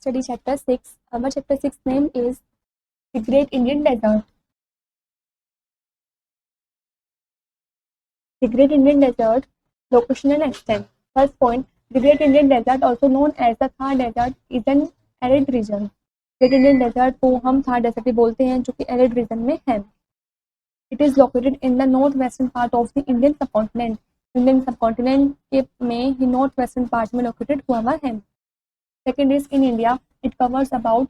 study chapter 6. Our chapter 6 name is the Great Indian Desert. The Great Indian Desert, location and extent. First point, the Great Indian Desert, also known as the Thar Desert, is an arid region. Great Indian Desert को हम Thar desert भी बोलते हैं, जो कि arid region में है. It is located in the northwestern part of the Indian subcontinent. Indian subcontinent के में ही नॉर्थ वेस्टर्न पार्ट में लोकेटेड हुआ है. Second is in India. It covers about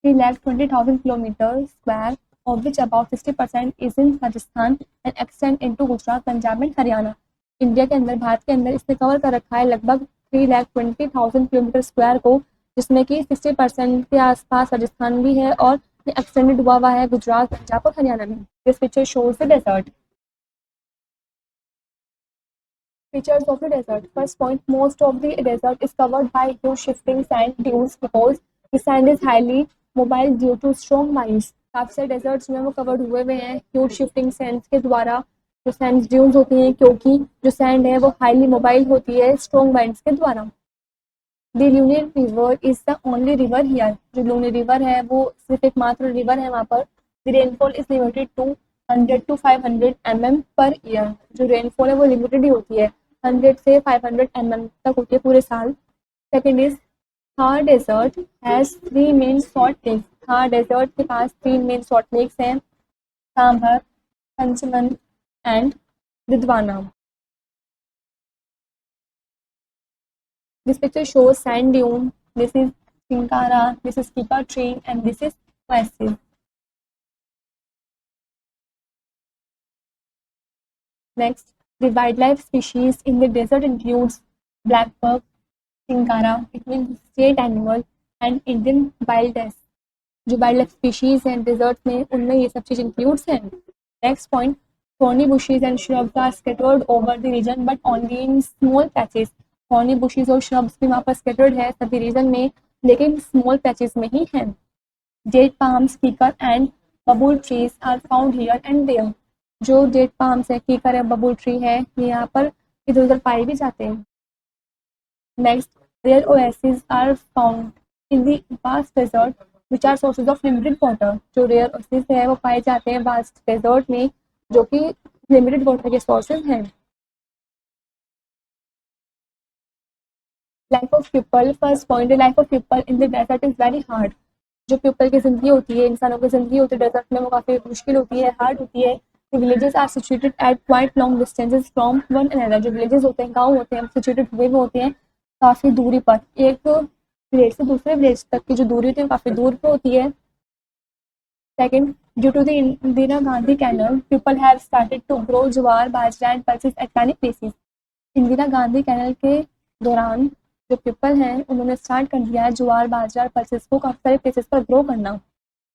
3,20,000 kilometre square, of which about 60% is in Rajasthan and extend into Gujarat, Punjab and Haryana. India के अंदर, भारत के अंदर इसने कवर कर रखा है लगभग 3,20,000 किलोमीटर स्क्वायर को, जिसमें कि 60% के आसपास राजस्थान भी है और एक्सटेंडेड हुआ है गुजरात, पंजाब और हरियाणा में. This picture shows the desert. Features of the desert. First point, most of the desert is covered by huge shifting sand dunes because the sand is highly mobile due to strong winds. काफी सारे desserts में वो covered हुए हैं huge shifting Sands के द्वारा, जो sand dunes होती हैं, क्योंकि जो सैंड है वो हाईली मोबाइल होती है स्ट्रॉन्ग वाइंड्स के द्वारा. The Luni river is the only river here. जो लूनियर रिवर है वो सिर्फ एक मात्र रिवर है वहाँ पर. The rainfall is limited to 100 to 500 mm per year. जो रेनफॉल है वो लिमिटेड ही होती है, 100 से 500 mm तक होती है पूरे साल. Second is Thar desert has 3 main salt lakes. Thar desert के पास 3 मेन सॉल्ट लेक्स हैं, Sambhar, Panchman and Didwana. This picture shows sand dune. This is chinkara, this is kikar tree and this is oasis. Next, the wildlife species in the desert includes blackbuck, chinkara, it means state animal, and Indian wild ass. जो wild species हैं desert में, उनमें ये सब चीज includes हैं. Next point, thorny bushes and shrubs are scattered over the region but only in small patches. thorny bushes और shrubs भी वहाँ पर scattered है सभी रीजन में, लेकिन स्मॉल पैचेस में ही हैं. date palms, कीकर एंड बबूल trees are found here and there. जो डेट पाम्स है, कीकर है, बबूल ट्री है, ये यहाँ पर इधर उधर पाए भी जाते हैं. Next, rare oasis are found in the vast desert which are sources of limited water. जो रेयर ओएसिस है वो पाए जाते हैं वास्ट डेजर्ट में, जो कि लिमिटेड वाटर के सोर्सेज हैं. Life of people. First point, the life of people in the desert is very hard. जो पीपल की जिंदगी होती है, इंसानों की जिंदगी होती है डेजर्ट में, वो काफ़ी मुश्किल होती है, हार्ड होती है. The villages are situated at quite long distances from one another. जो villages होते हैं, गांव होते हैं, situated हुए होते हैं काफ़ी दूरी पर. एक विलेज से दूसरे विलेज तक की जो दूरी होती है काफ़ी दूर पर होती है. Second, due to the Indira Gandhi canal people have started to grow jowar, bajra and pulses at many places. Indira Gandhi canal के दौरान जो पीपल हैं उन्होंने स्टार्ट कर दिया है ज्वार, बाजरा और पल्सेस को काफ़ी सारे प्लेसेस पर ग्रो करना.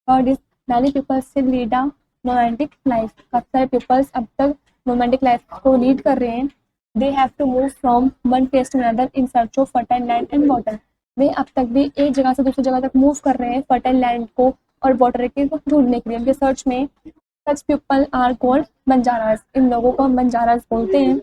Third is many people still lead a nomadic life. काफ़ी सारे पीपल्स अब तक नोमैंटिक लाइफ को लीड कर रहे हैं. They have to move from one place to another in search of fertile land and water. वे अब तक भी एक जगह से दूसरी जगह तक मूव कर रहे हैं फर्टाइल लैंड को और वाटर के ढूंढने के लिए. उनके सर्च में such people are called Banjaras. इन लोगों को हम बंजारास बोलते हैं.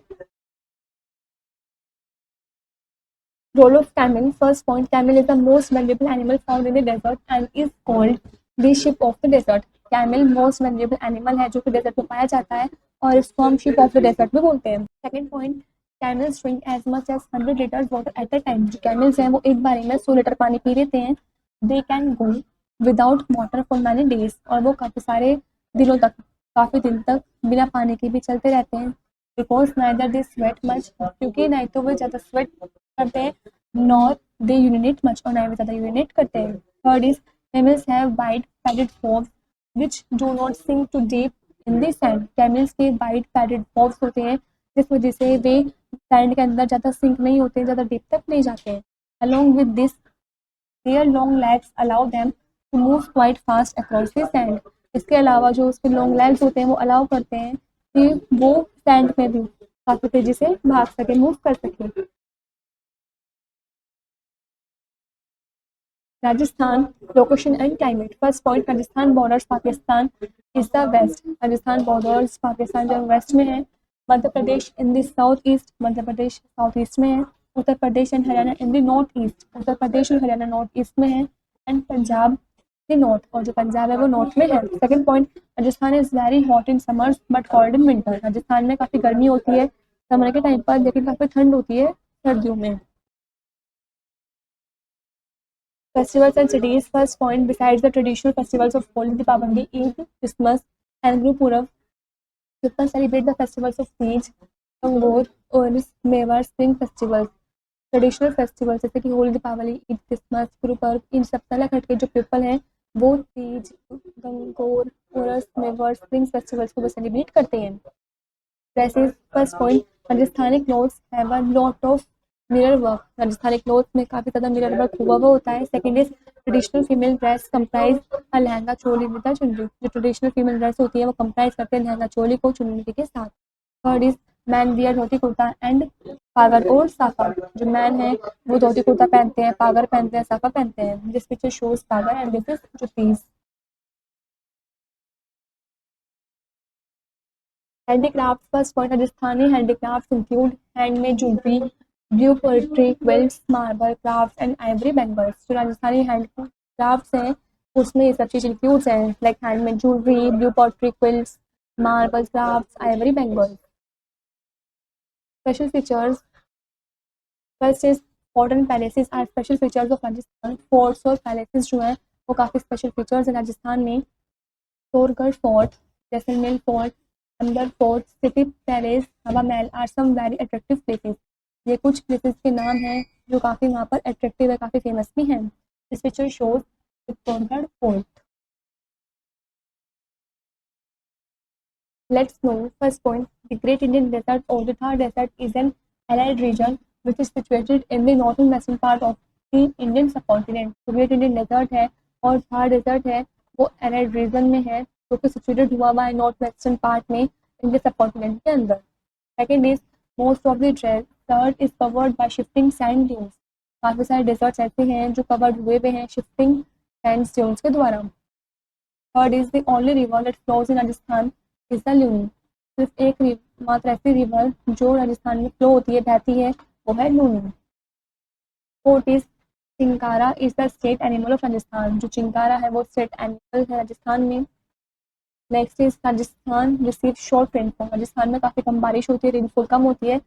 Role of camel. First point, camel is the most valuable animal found in the desert and is called the ship of the desert. Camel most valuable animal है जो कि desert में पाया जाता है और इसको हम शिप ऑफ द डेजर्ट भी बोलते हैं. Second point, camels drink as much as 100 litres water at a time. जो कैमल्स हैं वो एक बारी में 100 लीटर पानी पी लेते हैं. They can go without water for many days. और वो काफ़ी दिन तक बिना पानी के भी चलते रहते हैं. Because neither they sweat much, क्योंकि नहीं तो वे ज़्यादा स्वेट करते हैं, नॉर दे यूरिनेट मच, और ना वे ज़्यादा यूरिनेट करते हैं. Third is camels have wide padded hooves which do not sink too deep in the sand. Camels के वाइड पैडेड होव्स होते हैं जिस वजह से वे सैंड के अंदर ज़्यादा सिंक नहीं होते, ज़्यादा डीप तक नहीं जाते हैं. along with this their long legs allow them to move quite fast across the sand. इसके अलावा जो उसके लॉन्ग लेग्स होते हैं वो अलाउ करते हैं कि वो सैंड में भी काफ़ी तेजी से भाग सके, मूव कर सके. Rajasthan, location and climate. First point, Rajasthan borders Pakistan is the west. Rajasthan borders Pakistan जो वेस्ट में है. Madhya Pradesh in the south east. Madhya Pradesh south east में है. Uttar Pradesh and Haryana in the north east, Uttar Pradesh और हरियाणा नॉर्थ ईस्ट में है, एंड पंजाब द नॉर्थ, और जो पंजाब है वो नॉर्थ में है। Second point, Rajasthan is very hot in summers but cold in winter, Rajasthan में काफ़ी गर्मी होती है समर के टाइम पर, लेकिन काफ़ी ठंड होती है सर्दियों में। Festivals and cities. First point, besides the traditional festivals of Holi, Deepavali, Eid, Christmas, and Guru Purab, people celebrate the festivals of Tej, Gangor, Urus, Mewar, Spring festivals. Traditional festival जैसे कि होली, दीपावली, ईद, क्रिसमस, गुरु पर्व, इन सब से अलग हटके जो people हैं वो Teej, Gangaur, उरस, मेवर, spring festivals को वो सेलिब्रेट करते हैं। Dresses, first point, Rajasthani clothes have a lot of mirror work, Rajasthani clothes में काफ़ी ज़्यादा मिरर वर्क हुआ हुआ होता है। Second is traditional female dress comprise a lehenga choli with a चुनरी, जो ट्रेडिशनल फीमेल ड्रेस होती है वो कंप्राइज करते हैं लहंगा चोली को चुनरी के साथ। Third is man wear dhoti kurta and Pagar और साफा, जो मैन है वो धोती कुर्ता पहनते हैं, पागर पहनते हैं, साफा पहनते हैं। This picture shows pagri and this is juttis. Handicraft, first point, Rajasthani handicraft include handmade jewellery, blue poultry, quilts, marble craft and ivory bangles. जो राजस्थानी हैंड क्राफ्ट्स हैं उसमें ये सब चीज़ इंक्लूड्स हैं, like handmade jewellery, blue poultry, quilts, marble craft, ivory bangles. Special features, first is fort and palaces are special features of Rajasthan. Forts और palaces जो हैं वो काफ़ी स्पेशल फीचर्स हैं राजस्थान में। Sorgarh fort, Jaisalmer fort, Amber fort, city palace, Hawa Mahal are some very attractive places. ये कुछ places के नाम हैं जो काफ़ी वहाँ पर अट्रैक्टिव है, काफ़ी फेमस भी हैं। This picture shows Chittorgarh fort. Let's know. First point, the Great Indian Desert or the Thar Desert is an arid region which is situated in the northern western part of the Indian subcontinent. तो Great Indian Desert है और Thar Desert है वो arid region में है जो कि situated हुआ हुआ है नॉर्थ वेस्टर्न पार्ट में इंडियन सबकॉन्टिनेंट के अंदर। Second is most of the desert is covered by shifting sand dunes. काफ़ी सारे डेजर्ट्स ऐसे हैं जो कवर्ड हुए हुए हैं शिफ्टिंग सैंड ड्यून्स के द्वारा। Third is the only river that flows in Rajasthan is the Luni. सिर्फ एक मात्र ऐसी रिवर जो राजस्थान में फ्लो होती है, बहती है, वो है Luni. Fourth is chinkara is the state animal of Rajasthan. जो चिंकारा है वो स्टेट एनिमल है राजस्थान में। Next is Rajasthan receive short rainfall. Rajasthan में काफ़ी कम बारिश होती है, रेनफॉल कम होती है।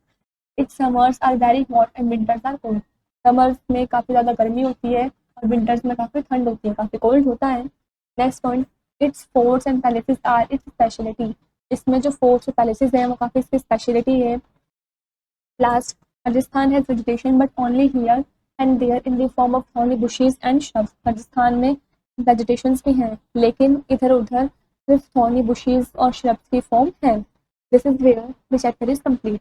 Its summers are very hot and winters are cold. Summers में काफ़ी ज़्यादा गर्मी होती है और विंटर्स में काफ़ी ठंड होती है, काफ़ी कोल्ड होता है। Next point, its forts and palaces are its speciality. इसमें जो फोर्ट्स और पैलेसेस हैं वो काफ़ी इसकी स्पेशलिटी है। Last, Rajasthan has vegetation but only here and there in the form of thorny bushes and shrubs. Rajasthan में वेजिटेशंस भी हैं लेकिन इधर उधर सिर्फ थॉर्नी बुशेस और श्रब्स की फॉर्म है। This is where the chapter is complete.